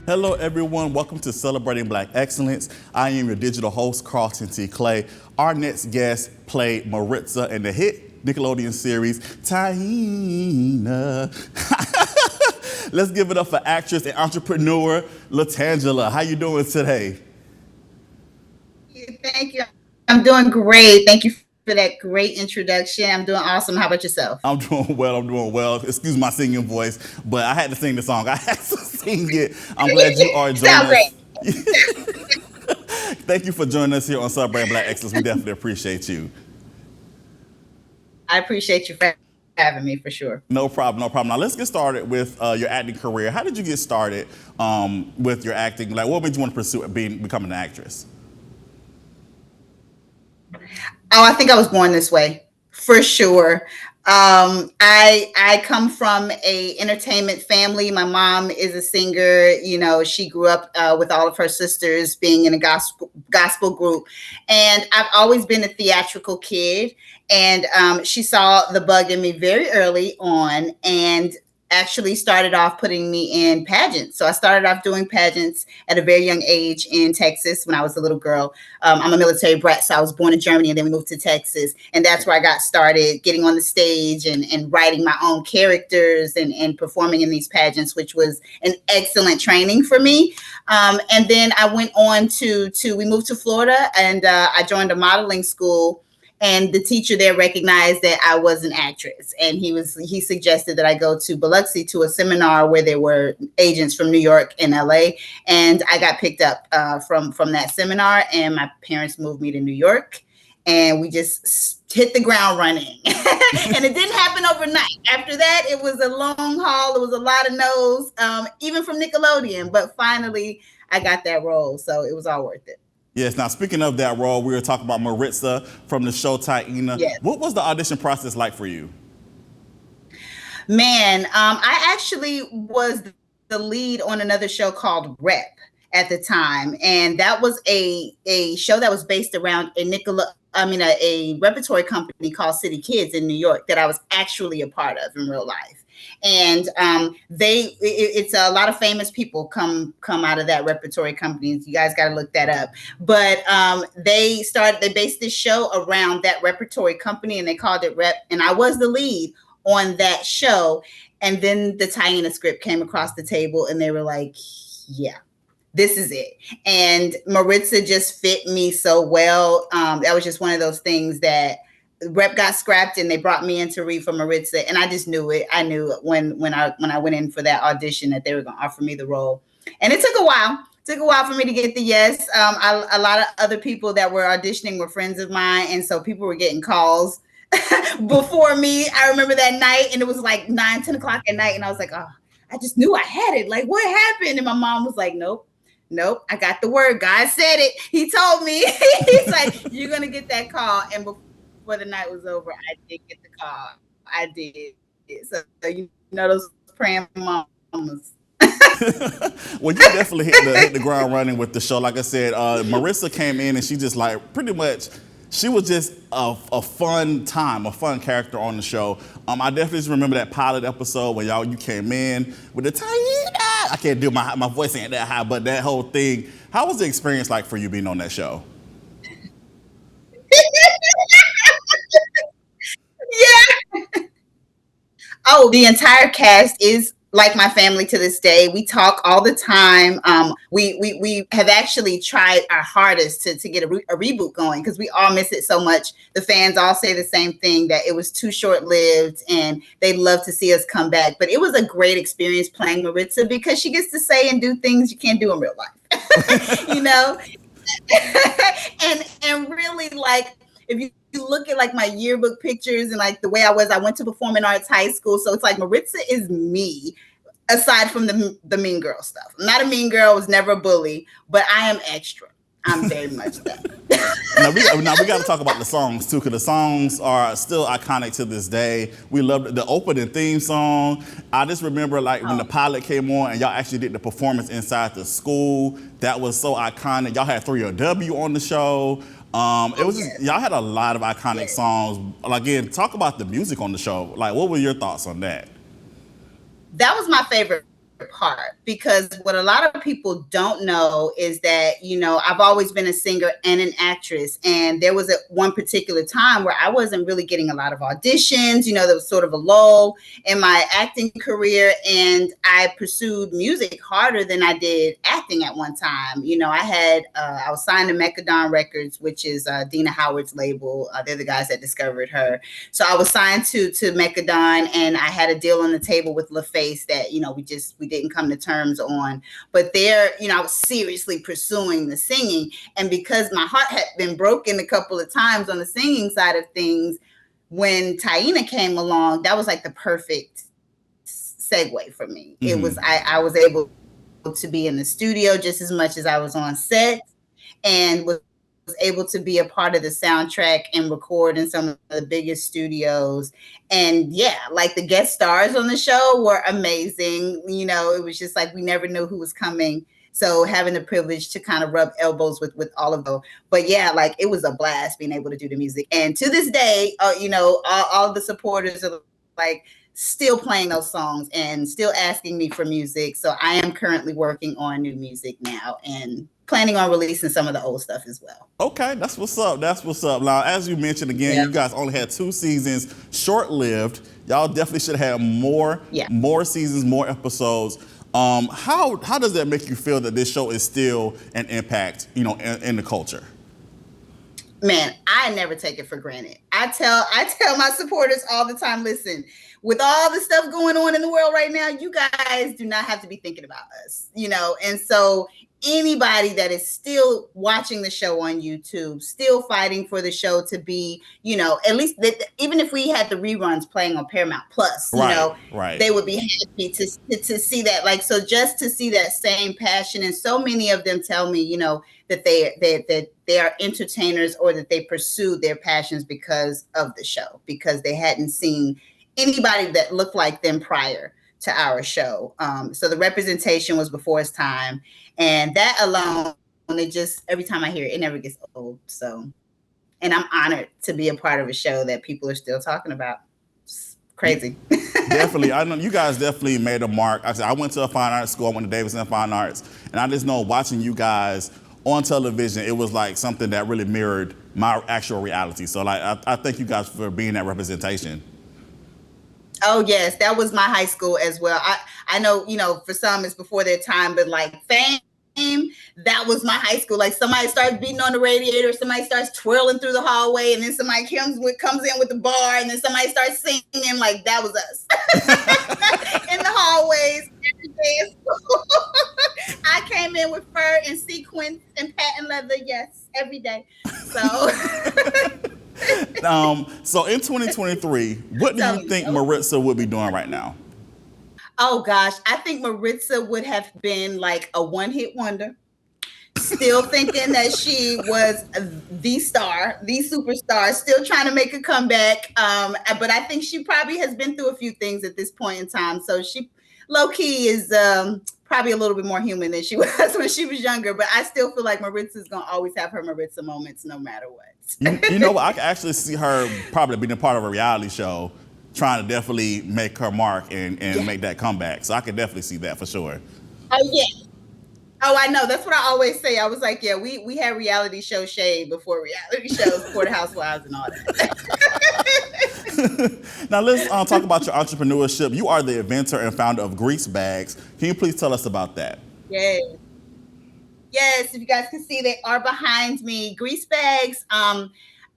Hello, everyone. Welcome to Celebrating Black Excellence. I am your digital host, Carlton T. Clay. Our next guest played Maritza in the hit Nickelodeon series, Taina. Let's give it up for actress and entrepreneur, LaTangela. How you doing today? Thank you. I'm doing great. Thank you for that great introduction. I'm doing awesome. How about yourself? I'm doing well. I'm doing well. Excuse my singing voice, but I had to sing the song. I had to sing it. I'm glad you are joining Sound us. great. Thank you for joining us here on Celebrating Black Excellence. We definitely appreciate you. I appreciate you for having me for sure. No problem, no problem. Now let's get started with your acting career. How did you get started with your acting? Like, what made you want to pursue becoming an actress? Oh, I think I was born this way for sure. I come from a entertainment family. My mom is a singer. You know, she grew up with all of her sisters being in a gospel group, and I've always been a theatrical kid. And she saw the bug in me very early on, and actually started off putting me in pageants. So I started off doing pageants at a very young age in Texas when I was a little girl. I'm a military brat, so I was born in Germany and then we moved to Texas. And that's where I got started getting on the stage and writing my own characters and performing in these pageants, which was an excellent training for me. And then I went on we moved to Florida and I joined a modeling school, and the teacher there recognized that I was an actress, and he suggested that I go to Biloxi to a seminar where there were agents from New York and LA, and I got picked up from that seminar, and my parents moved me to New York, and we just hit the ground running. And it didn't happen overnight. After that, it was a long haul. It was a lot of no's, even from Nickelodeon, but finally I got that role, so it was all worth it. Yes, now speaking of that role, we were talking about Maritza from the show Taina. Yes. What was the audition process like for you? Man, I actually was the lead on another show called Rep at the time, and that was a show that was based around a repertory company called City Kids in New York that I was actually a part of in real life. And it's a lot of famous people come out of that repertory company. You guys got to look that up. But they based this show around that repertory company, and they called it Rep. And I was the lead on that show. And then the Taina script came across the table, and they were like, yeah, this is it. And Maritza just fit me so well. That was just one of those things that Rep got scrapped, and they brought me in to read for Maritza, and I just knew it. I knew when I went in for that audition that they were going to offer me the role, and it took a while. It took a while for me to get the yes. A lot of other people that were auditioning were friends of mine, and so people were getting calls before me. I remember that night, and it was like 9, 10 o'clock at night, and I was like, oh, I just knew I had it. Like, what happened? And my mom was like, nope, I got the word. God said it. He told me. He's like, you're going to get that call. And before the night was over, I did get the call. I did. So, you know, those praying mamas. Well, you definitely hit the ground running with the show. Like I said, Maritza came in and she just like pretty much, she was just a fun time, a fun character on the show. I definitely just remember that pilot episode when you came in with the Taina. I can't do my voice ain't that high, but that whole thing. How was the experience like for you being on that show? Yeah. Oh, the entire cast is like my family to this day. We talk all the time. We have actually tried our hardest to get a reboot going because we all miss it so much. The fans all say the same thing, that it was too short-lived and they'd love to see us come back. But it was a great experience playing Maritza because she gets to say and do things you can't do in real life, you know? and really, like, if you look at like my yearbook pictures and like the way I went to performing arts high school. So it's like Maritza is me, aside from the mean girl stuff. I'm not a mean girl, I was never a bully, but I am extra. I'm very much that. Now we got to talk about the songs too, because the songs are still iconic to this day. We love the opening theme song. I just remember like when the pilot came on and y'all actually did the performance inside the school. That was so iconic. Y'all had 3OW on the show. It was just, y'all had a lot of iconic songs. Again, talk about the music on the show. Like, what were your thoughts on that? That was my favorite part, because what a lot of people don't know is that, I've always been a singer and an actress. And there was one particular time where I wasn't really getting a lot of auditions. There was sort of a lull in my acting career, and I pursued music harder than I did acting at one time. I was signed to Nickelodeon Records, which is Dina Howard's label. They're the guys that discovered her. So I was signed to Nickelodeon, and I had a deal on the table with LaFace that, we didn't come to terms on. But there, I was seriously pursuing the singing. And because my heart had been broken a couple of times on the singing side of things, when Taina came along, that was like the perfect segue for me. Mm-hmm. It was, I was able to be in the studio just as much as I was on set, and was able to be a part of the soundtrack and record in some of the biggest studios. And yeah, like the guest stars on the show were amazing. It was just like we never knew who was coming. So having the privilege to kind of rub elbows with all of them. But yeah, like it was a blast being able to do the music. And to this day, all of the supporters are like still playing those songs and still asking me for music. So I am currently working on new music now and planning on releasing some of the old stuff as well. Okay, that's what's up. Now, as you mentioned again, You guys only had 2 seasons, short-lived. Y'all definitely should have more seasons, more episodes. How does that make you feel that this show is still an impact, in the culture? Man, I never take it for granted. I tell my supporters all the time, listen, with all the stuff going on in the world right now, you guys do not have to be thinking about us, and so anybody that is still watching the show on YouTube, still fighting for the show to be, at least even if we had the reruns playing on Paramount Plus, they would be happy to see that. Like, so just to see that same passion, and so many of them tell me, that they are entertainers, or that they pursue their passions because of the show, because they hadn't seen anybody that looked like them prior to our show. So the representation was before its time. And that alone, every time I hear it, it never gets old. So, and I'm honored to be a part of a show that people are still talking about. It's crazy. Definitely. I know you guys definitely made a mark. I went to a fine arts school. I went to Davidson Fine Arts. And I just know watching you guys on television, it was like something that really mirrored my actual reality. So like, I thank you guys for being that representation. Oh yes, that was my high school as well. I know, for some it's before their time, but like Fame, that was my high school. Like somebody starts beating on the radiator, somebody starts twirling through the hallway, and then somebody comes in with the bar, and then somebody starts singing. Like that was us in the hallways every day at school. I came in with fur and sequins and patent leather, yes, every day. So. So in 2023, what do you think Maritza would be doing right now? Oh gosh, I think Maritza would have been like a one-hit wonder. Still thinking that she was the star, the superstar, still trying to make a comeback. But I think she probably has been through a few things at this point in time. So she low-key is probably a little bit more human than she was when she was younger. But I still feel like Maritza's going to always have her Maritza moments no matter what. You know what? I can actually see her probably being a part of a reality show, trying to definitely make her mark and make that comeback. So I can definitely see that for sure. Oh, yeah. Oh, I know. That's what I always say. I was like, yeah, we had reality show shade before reality shows, before the Housewives and all that. Now let's talk about your entrepreneurship. You are the inventor and founder of Grease Bags. Can you please tell us about that? Yes. Yes, if you guys can see, they are behind me. Grease Bags.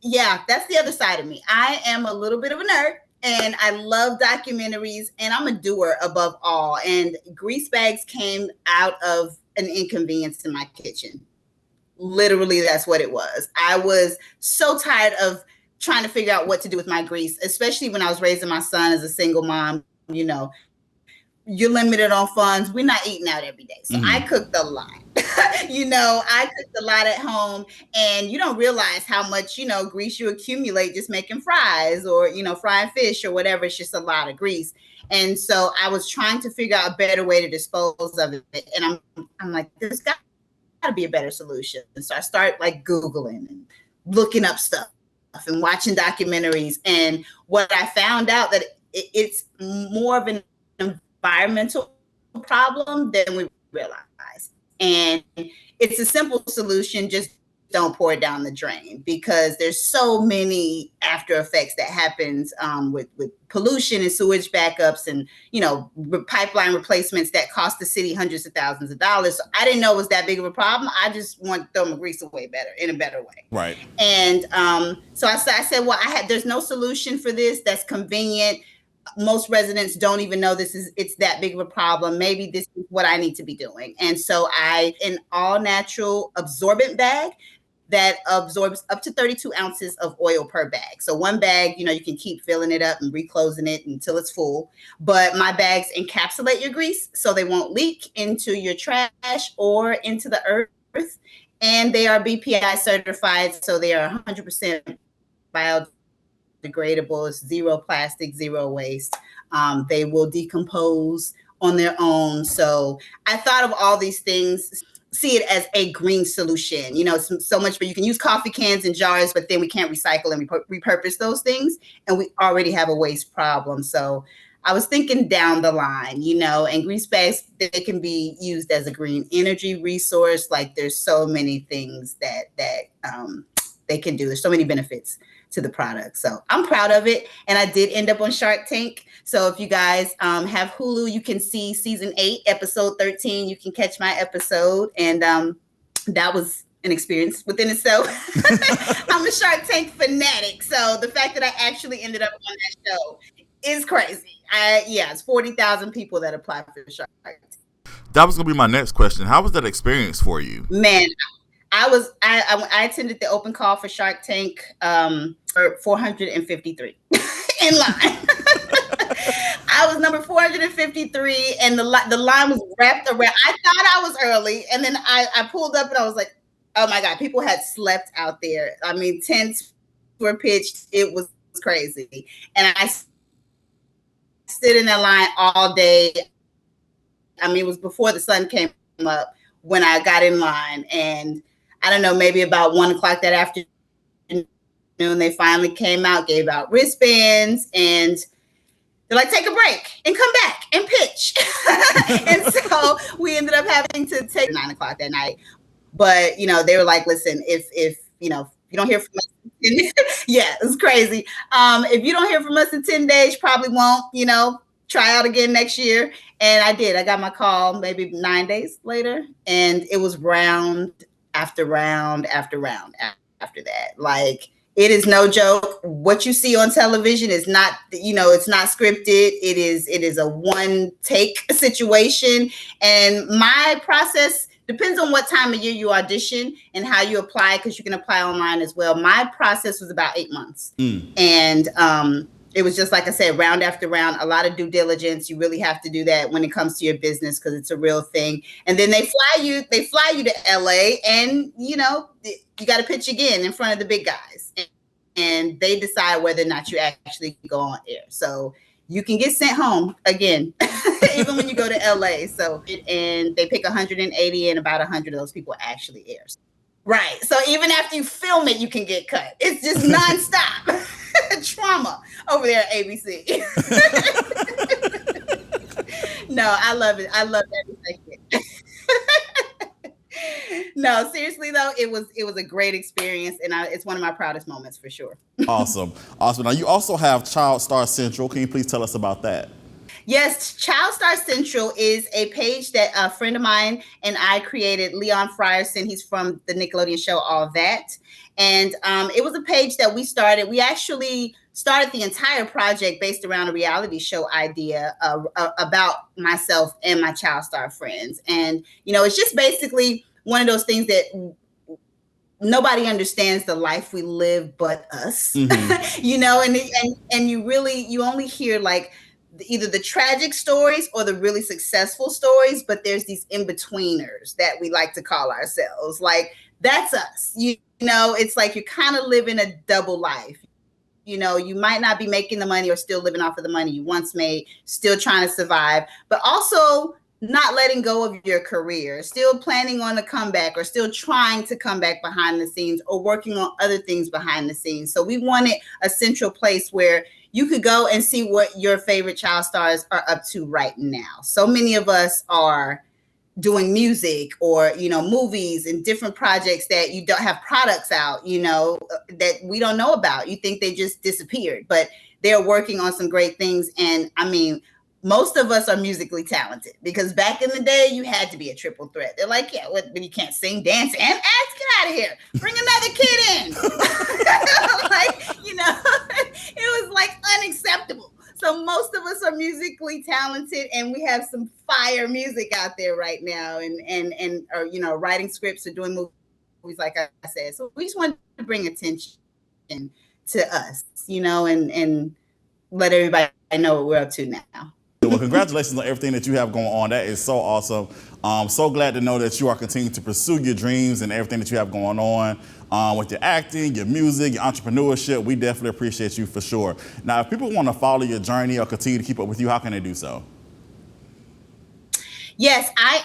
Yeah, that's the other side of me. I am a little bit of a nerd, and I love documentaries, and I'm a doer above all. And Grease Bags came out of an inconvenience in my kitchen. Literally, that's what it was. I was so tired of trying to figure out what to do with my grease, especially when I was raising my son as a single mom. You're limited on funds. We're not eating out every day. So I cooked a lot. I cooked a lot at home, and you don't realize how much, grease you accumulate just making fries or, frying fish or whatever. It's just a lot of grease. And so I was trying to figure out a better way to dispose of it. And I'm like, there's got to be a better solution. And so I start like Googling and looking up stuff and watching documentaries. And what I found out that it's more of an environmental problem than we realize. And it's a simple solution, just don't pour it down the drain, because there's so many after effects that happens with pollution and sewage backups and, pipeline replacements that cost the city hundreds of thousands of dollars. So I didn't know it was that big of a problem. I just want to throw my grease away in a better way. Right. And so I said, well, there's no solution for this that's convenient. Most residents don't even know it's that big of a problem. Maybe this is what I need to be doing. And so an all natural absorbent bag that absorbs up to 32 ounces of oil per bag. So one bag, you can keep filling it up and reclosing it until it's full. But my bags encapsulate your grease so they won't leak into your trash or into the earth. And they are BPI certified, so they are 100% biodegradable. It's zero plastic, zero waste. They will decompose on their own. So I thought of all these things, see it as a green solution. So much, but you can use coffee cans and jars, but then we can't recycle and repurpose those things. And we already have a waste problem. So I was thinking down the line, and grease bags, they can be used as a green energy resource. Like there's so many things that they can do. There's so many benefits to the product. So I'm proud of it. And I did end up on Shark Tank. So if you guys have Hulu, you can see season 8, episode 13. You can catch my episode. And that was an experience within itself. I'm a Shark Tank fanatic. So the fact that I actually ended up on that show is crazy. It's 40,000 people that apply for Shark Tank. That was going to be my next question. How was that experience for you? Man, I attended the open call for Shark Tank for 453 in line. I was number 453, and the line was wrapped around. I thought I was early, and then I pulled up, and I was like, oh my God, people had slept out there. I mean, tents were pitched. It was crazy. And I stood in that line all day. I mean, it was before the sun came up when I got in line, and I don't know, maybe about 1:00 that afternoon, they finally came out, gave out wristbands, and they're like, take a break and come back and pitch. And so we ended up having to take 9:00 that night. But, they were like, listen, if you don't hear from us, yeah, it was crazy. If you don't hear from us in 10 days, probably won't, try out again next year. And I did. I got my call maybe 9 days later, and it was round after round after round after that. Like, it is no joke. What you see on television is not, it's not scripted. It is a one take situation. And my process depends on what time of year you audition and how you apply, because you can apply online as well. My process was about 8 months. And it was just, like I said, round after round, a lot of due diligence. You really have to do that when it comes to your business, because it's a real thing. And then they fly you to LA, and you got to pitch again in front of the big guys, and they decide whether or not you actually go on air. So you can get sent home again, even when you go to LA. So, and they pick 180, and about 100 of those people actually air. Right. So even after you film it, you can get cut. It's just nonstop trauma over there at ABC. No, I love it. I love every second. No, seriously though, it was a great experience, and it's one of my proudest moments for sure. Awesome. Now you also have Child Star Central. Can you please tell us about that? Yes, Child Star Central is a page that a friend of mine and I created, Leon Frierson. He's from the Nickelodeon show All That. And it was a page that we started. We actually started the entire project based around a reality show idea about myself and my Child Star friends. And, it's just basically one of those things that nobody understands the life we live but us, mm-hmm. and you only hear like either the tragic stories or the really successful stories, but there's these in-betweeners that we like to call ourselves. Like, that's us. It's like you're kind of living a double life. You might not be making the money or still living off of the money you once made, still trying to survive, but also not letting go of your career, still planning on a comeback, or still trying to come back behind the scenes, or working on other things behind the scenes. So we wanted a central place where you could go and see what your favorite child stars are up to right now. So many of us are doing music or, movies and different projects that you don't have products out, that we don't know about. You think they just disappeared, but they're working on some great things. And I mean, most of us are musically talented because back in the day, you had to be a triple threat. They're like, yeah, but you can't sing, dance, and act. Get out of here. Bring another kid in. It was like unacceptable. So most of us are musically talented, and we have some fire music out there right now, and are writing scripts or doing movies, like I said. So we just wanted to bring attention to us, and let everybody know what we're up to now. Well, congratulations on everything that you have going on. That is so awesome. So glad to know that you are continuing to pursue your dreams and everything that you have going on with your acting, your music, your entrepreneurship. We definitely appreciate you for sure. Now, if people want to follow your journey or continue to keep up with you, how can they do so? Yes, I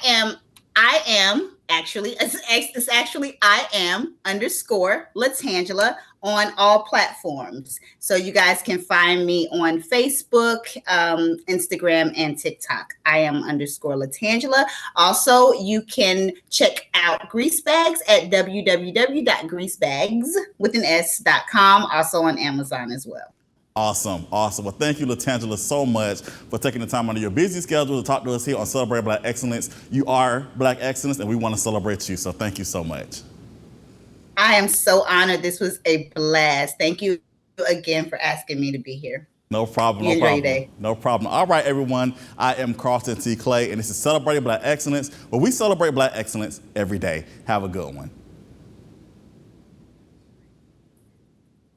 am actually, it's actually I am _LaTangela on all platforms. So you guys can find me on Facebook, Instagram, and TikTok. I am _LaTangela. Also, you can check out Greasebags at www.greasebags.com. Also on Amazon as well. Awesome. Well, thank you, LaTangela, so much for taking the time out of your busy schedule to talk to us here on Celebrate Black Excellence. You are Black Excellence, and we want to celebrate you. So thank you so much. I am so honored. This was a blast. Thank you again for asking me to be here. No problem. You enjoy your day. No problem. All right, everyone. I am Carlton T. Clay, and this is Celebrating Black Excellence, where we celebrate Black excellence every day. Have a good one.